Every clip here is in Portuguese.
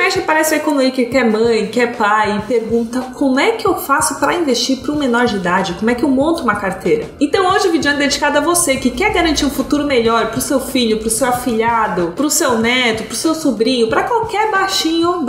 mexe aparece o economic que é mãe, que é pai, e pergunta como é que eu faço para investir para um menor de idade, como é que eu monto uma carteira. Então hoje o vídeo é dedicado a você que quer garantir um futuro melhor para o seu filho, para o seu afilhado, para o seu neto, para o seu sobrinho, para qualquer baixinho,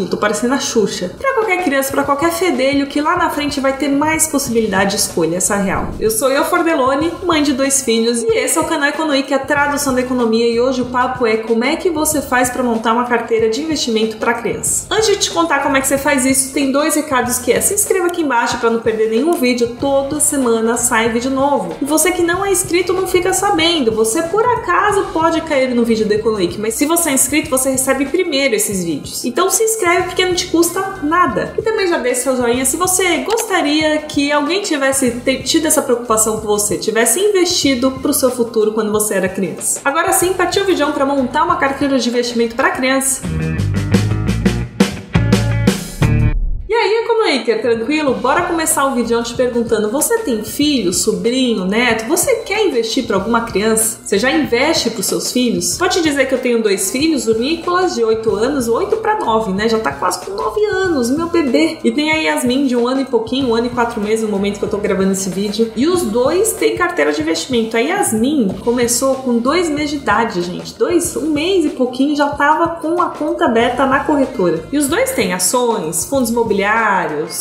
tô parecendo a Xuxa, para qualquer criança, para qualquer fedelho que lá na frente vai ter mais possibilidade de escolha, essa é real. Eu sou Fordelone, mãe de 2 filhos, e esse é o canal Economic, que é a tradução da economia, e hoje o papo é como é que você faz para montar uma carteira de investimento para criança. Antes de te contar como é que você faz isso, tem 2 recados que é: se inscreva aqui embaixo para não perder nenhum vídeo, toda semana sai vídeo novo. E você que não é inscrito não fica sabendo, você por acaso pode cair no vídeo do Economic, mas se você é inscrito você recebe primeiro esses vídeos. Então se inscreve porque não te custa nada. E também já deixa seu joinha se você gostaria que alguém tivesse tido essa preocupação com você, tivesse investido para o seu futuro quando você era criança. Agora sim, partiu o vídeo para montar uma carteira de investimento para criança. E aí, Economiker, tranquilo? Bora começar o vídeo te perguntando: você tem filho, sobrinho, neto? Você quer investir para alguma criança? Você já investe para os seus filhos? Pode te dizer que eu tenho 2 filhos, o Nicolas de 8 anos, 8 para 9, né? Já tá quase com 9 anos, meu bebê. E tem a Yasmin de 1 ano e pouquinho, 1 ano e 4 meses no momento que eu tô gravando esse vídeo. E os 2 têm carteira de investimento. A Yasmin começou com 2 meses de idade, gente. 1 mês e pouquinho já tava com a conta aberta na corretora. E os 2 têm ações, fundos imobiliários,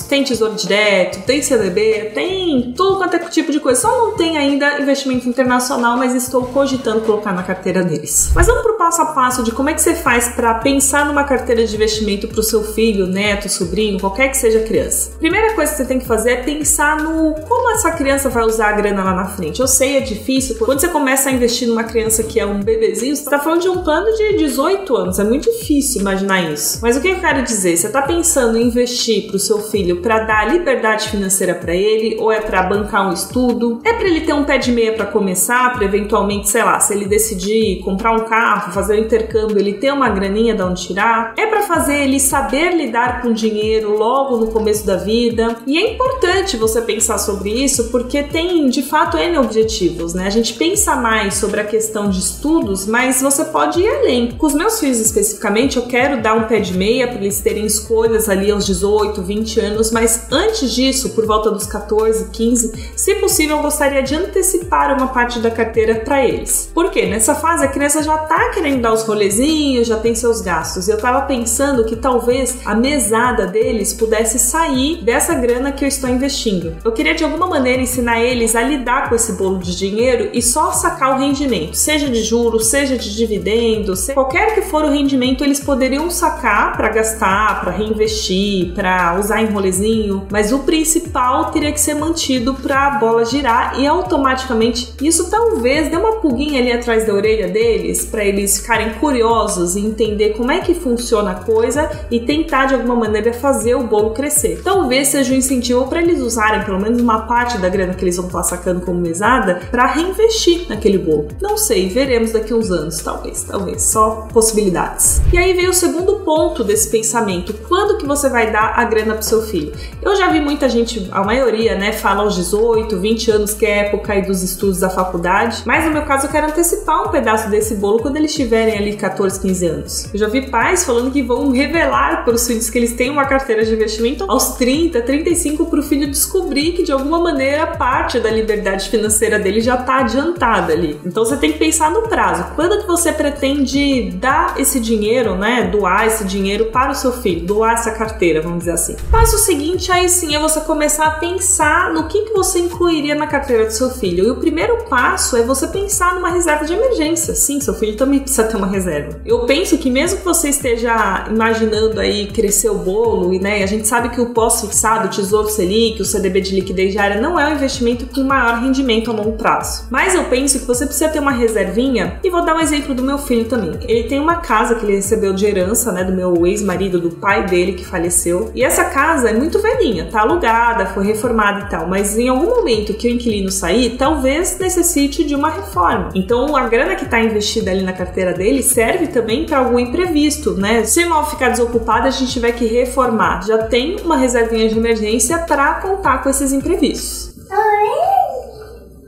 tem tesouro direto, tem CDB, tem tudo quanto é tipo de coisa. Só não tem ainda investimento internacional, mas estou cogitando colocar na carteira deles. Mas vamos pro passo a passo de como é que você faz para pensar numa carteira de investimento para o seu filho, neto, sobrinho, qualquer que seja a criança. Primeira coisa que você tem que fazer é pensar no como essa criança vai usar a grana lá na frente. Eu sei, é difícil. Quando você começa a investir numa criança que é um bebezinho, você está falando de um plano de 18 anos. É muito difícil imaginar isso. Mas o que eu quero dizer? Você está pensando em investir para o seu filho para dar liberdade financeira para ele, ou é para bancar um estudo? É para ele ter um pé de meia para começar, para eventualmente, sei lá, se ele decidir comprar um carro, fazer um intercâmbio, ele ter uma graninha de onde tirar? É para fazer ele saber lidar com dinheiro logo no começo da vida? E é importante você pensar sobre isso porque tem, de fato, N objetivos, né? A gente pensa mais sobre a questão de estudos, mas você pode ir além. Com os meus filhos especificamente, eu quero dar um pé de meia para eles terem escolhas ali aos 18, 20 anos, mas antes disso, por volta dos 14, 15, se possível, eu gostaria de antecipar uma parte da carteira para eles. Por quê? Nessa fase, a criança já tá querendo dar os rolezinhos, já tem seus gastos. E eu tava pensando que talvez a mesada deles pudesse sair dessa grana que eu estou investindo. Eu queria, de alguma maneira, ensinar eles a lidar com esse bolo de dinheiro e só sacar o rendimento, seja de juros, seja de dividendos, qualquer que for o rendimento, eles poderiam sacar para gastar, para reinvestir, para usar em rolezinho, mas o principal teria que ser mantido para a bola girar e automaticamente isso talvez dê uma pulguinha ali atrás da orelha deles, para eles ficarem curiosos e entender como é que funciona a coisa e tentar de alguma maneira fazer o bolo crescer. Talvez seja um incentivo para eles usarem pelo menos uma parte da grana que eles vão estar sacando como mesada para reinvestir naquele bolo. Não sei, veremos daqui a uns anos, talvez, só possibilidades. E aí veio o segundo ponto desse pensamento: quando que você vai dar a grana pro seu filho? Eu já vi muita gente, a maioria, né, fala aos 18, 20 anos que é a época aí dos estudos da faculdade, mas no meu caso eu quero antecipar um pedaço desse bolo quando eles tiverem ali 14, 15 anos. Eu já vi pais falando que vão revelar para os filhos que eles têm uma carteira de investimento aos 30, 35 para o filho descobrir que de alguma maneira parte da liberdade financeira dele já está adiantada ali. Então você tem que pensar no prazo. Quando que você pretende dar esse dinheiro, né, doar esse dinheiro para o seu filho, doar essa carteira, vamos dizer assim. Passo seguinte, aí sim, é você começar a pensar no que você incluiria na carteira do seu filho. E o primeiro passo é você pensar numa reserva de emergência. Sim, seu filho também precisa ter uma reserva. Eu penso que mesmo que você esteja imaginando aí crescer o bolo, e né, a gente sabe que o pós-fixado, o Tesouro Selic, o CDB de liquidez diária não é um investimento com maior rendimento a longo prazo. Mas eu penso que você precisa ter uma reservinha, e vou dar um exemplo do meu filho também. Ele tem uma casa que ele recebeu de herança, né, do meu ex-marido, do pai dele que faleceu, e essa casa é muito velhinha, tá alugada, foi reformada e tal, mas em algum momento que o inquilino sair, talvez necessite de uma reforma. Então a grana que está investida ali na carteira dele serve também para algum imprevisto, né? Se o imóvel ficar desocupado, a gente tiver que reformar, já tem uma reservinha de emergência para contar com esses imprevistos.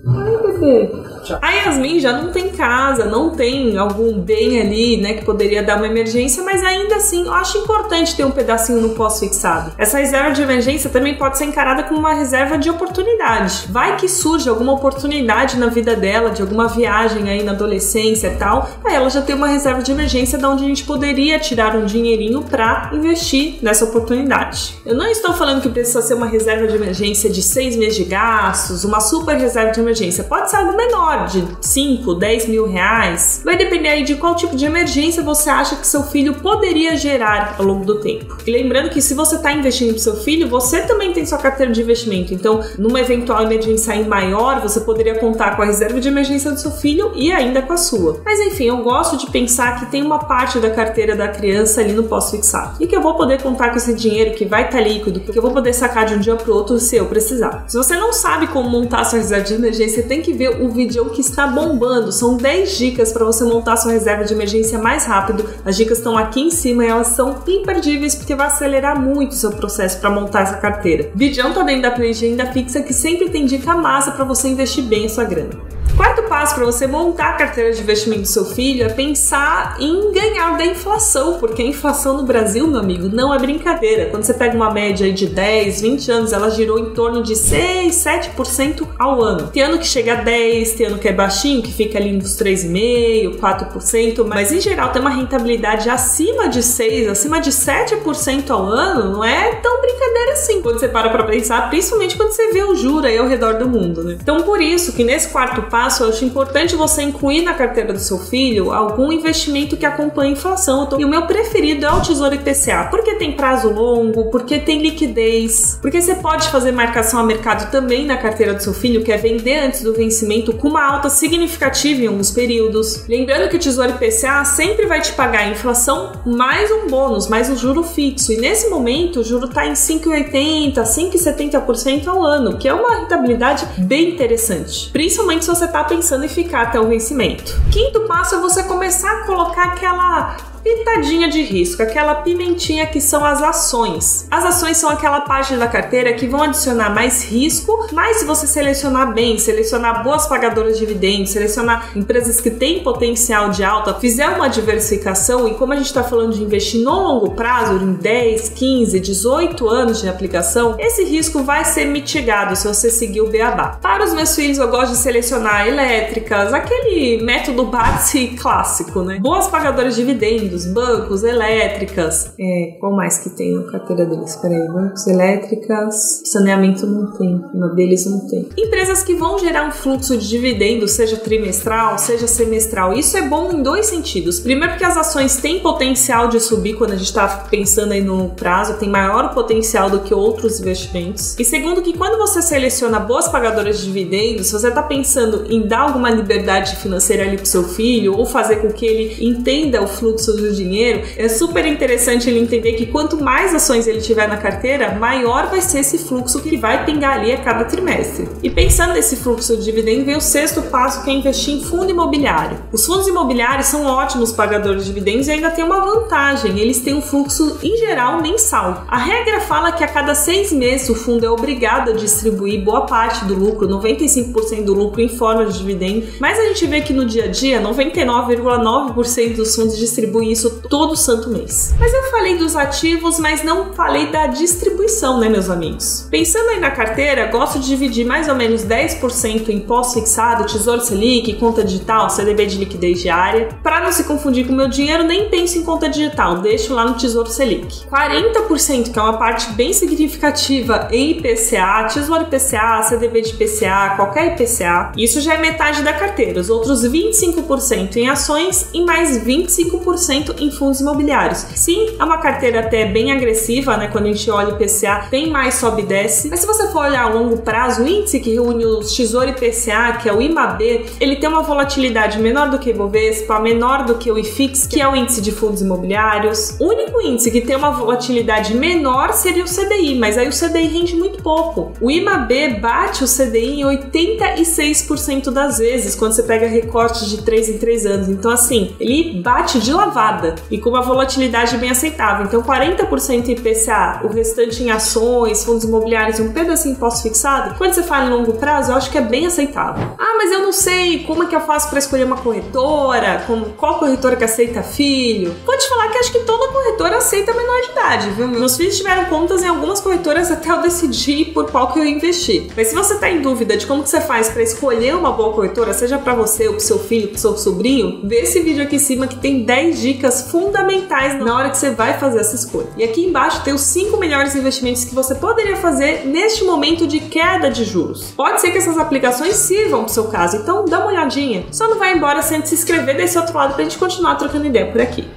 Oi, bebê. Tchau. A Yasmin já não tem casa, não tem algum bem ali, né, que poderia dar uma emergência, mas ainda assim eu acho importante ter um pedacinho no pós-fixado. Essa reserva de emergência também pode ser encarada como uma reserva de oportunidade. Vai que surge alguma oportunidade na vida dela, de alguma viagem aí na adolescência e tal, aí ela já tem uma reserva de emergência de onde a gente poderia tirar um dinheirinho para investir nessa oportunidade. Eu não estou falando que precisa ser uma reserva de emergência de 6 meses de gastos, uma super reserva de emergência. Pode ser algo menor, de 5, 10 mil reais. Vai depender aí de qual tipo de emergência você acha que seu filho poderia gerar ao longo do tempo. E lembrando que se você está investindo pro seu filho, você também tem sua carteira de investimento. Então, numa eventual emergência aí maior, você poderia contar com a reserva de emergência do seu filho e ainda com a sua. Mas enfim, eu gosto de pensar que tem uma parte da carteira da criança ali no pós-fixado. E que eu vou poder contar com esse dinheiro que vai estar líquido, que eu vou poder sacar de um dia pro outro se eu precisar. Se você não sabe como montar sua reserva de emergência, tem que ver o vídeo que está bombando. São 10 dicas para você montar sua reserva de emergência mais rápido. As dicas estão aqui em cima e elas são imperdíveis porque vai acelerar muito o seu processo para montar essa carteira. O vídeo tá dentro da playlist Renda Fixa que sempre tem dica massa para você investir bem a sua grana. Quarto passo para você montar a carteira de investimento do seu filho é pensar em ganhar da inflação, porque a inflação no Brasil, meu amigo, não é brincadeira. Quando você pega uma média aí de 10, 20 anos, ela girou em torno de 6, 7% ao ano. Tem ano que chega a 10, tem ano que é baixinho, que fica ali nos 3,5%, 4%, mas em geral tem uma rentabilidade acima de 6%, acima de 7% ao ano, não é tão brincadeira assim. Quando você para pensar, principalmente quando você vê o juro aí ao redor do mundo, né? Então por isso que nesse quarto passo eu acho importante você incluir na carteira do seu filho algum investimento que acompanhe a inflação. E o meu preferido é o Tesouro IPCA, porque tem prazo longo, porque tem liquidez, porque você pode fazer marcação a mercado também na carteira do seu filho, que é vender antes do vencimento com uma alta significativa em alguns períodos. Lembrando que o Tesouro IPCA sempre vai te pagar a inflação mais um bônus, mais um juro fixo. E nesse momento o juro está em 5,80%, 5,70% ao ano, que é uma rentabilidade bem interessante, principalmente se você tá pensando em ficar até o vencimento. Quinto passo é você começar a colocar aquela pitadinha de risco, aquela pimentinha que são as ações. As ações são aquela parte da carteira que vão adicionar mais risco, mas se você selecionar bem, selecionar boas pagadoras de dividendos, selecionar empresas que têm potencial de alta, fizer uma diversificação, e como a gente está falando de investir no longo prazo, em 10, 15, 18 anos de aplicação, esse risco vai ser mitigado se você seguir o beabá. Para os meus filhos, eu gosto de selecionar elétricas, aquele método base clássico, né? Boas pagadoras de dividendos, bancos, elétricas, qual mais que tem na carteira deles? Peraí, bancos, elétricas, saneamento não tem, uma deles não tem. Empresas que vão gerar um fluxo de dividendos, seja trimestral, seja semestral. Isso é bom em dois sentidos. Primeiro, porque as ações têm potencial de subir quando a gente está pensando aí no prazo, tem maior potencial do que outros investimentos. E segundo, que quando você seleciona boas pagadoras de dividendos, se você está pensando em dar alguma liberdade financeira ali para o seu filho, ou fazer com que ele entenda o fluxo do dinheiro, é super interessante ele entender que quanto mais ações ele tiver na carteira, maior vai ser esse fluxo que vai pingar ali a cada trimestre. E pensando nesse fluxo de dividendo, vem o sexto passo, que é investir em fundo imobiliário. Os fundos imobiliários são ótimos pagadores de dividendos e ainda tem uma vantagem, eles têm um fluxo em geral mensal. A regra fala que a cada 6 meses o fundo é obrigado a distribuir boa parte do lucro, 95% do lucro em forma de dividendo, mas a gente vê que no dia a dia 99,9% dos fundos distribuem isso todo santo mês. Mas eu falei dos ativos, mas não falei da distribuição, né, meus amigos? Pensando aí na carteira, gosto de dividir mais ou menos 10% em pós-fixado, Tesouro Selic, conta digital, CDB de liquidez diária. Para não se confundir com o meu dinheiro, nem penso em conta digital, deixo lá no Tesouro Selic. 40%, que é uma parte bem significativa, em IPCA, Tesouro IPCA, CDB de IPCA, qualquer IPCA. Isso já é metade da carteira. Os outros 25% em ações e mais 25% em fundos imobiliários. Sim, é uma carteira até bem agressiva, né? Quando a gente olha o IPCA, bem mais sobe e desce. Mas se você for olhar a longo prazo, o índice que reúne os Tesouro IPCA, que é o IMAB, ele tem uma volatilidade menor do que o Ibovespa, menor do que o IFIX, que é o índice de fundos imobiliários. O único índice que tem uma volatilidade menor seria o CDI, mas aí o CDI rende muito pouco. O IMAB bate o CDI em 86% das vezes, quando você pega recortes de 3 em 3 anos. Então, assim, ele bate de lavada. pré-fixada e com uma volatilidade bem aceitável. Então 40% em IPCA, o restante em ações, fundos imobiliários e um pedacinho pós-fixado, quando você fala em longo prazo, eu acho que é bem aceitável. Ah, mas eu não sei como é que eu faço para escolher uma corretora, qual corretora que aceita filho. Vou te falar que acho que toda corretora aceita menor de idade, viu? Meus filhos tiveram contas em algumas corretoras até eu decidir por qual que eu ia investir. Mas se você tá em dúvida de como que você faz para escolher uma boa corretora, seja para você ou pro seu filho, pro seu sobrinho, vê esse vídeo aqui em cima que tem 10 dicas fundamentais na hora que você vai fazer essa escolha. E aqui embaixo tem os 5 melhores investimentos que você poderia fazer neste momento de queda de juros. Pode ser que essas aplicações sirvam pro seu caso, então dá uma olhadinha. Só não vai embora sem se inscrever desse outro lado pra gente continuar trocando ideia por aqui.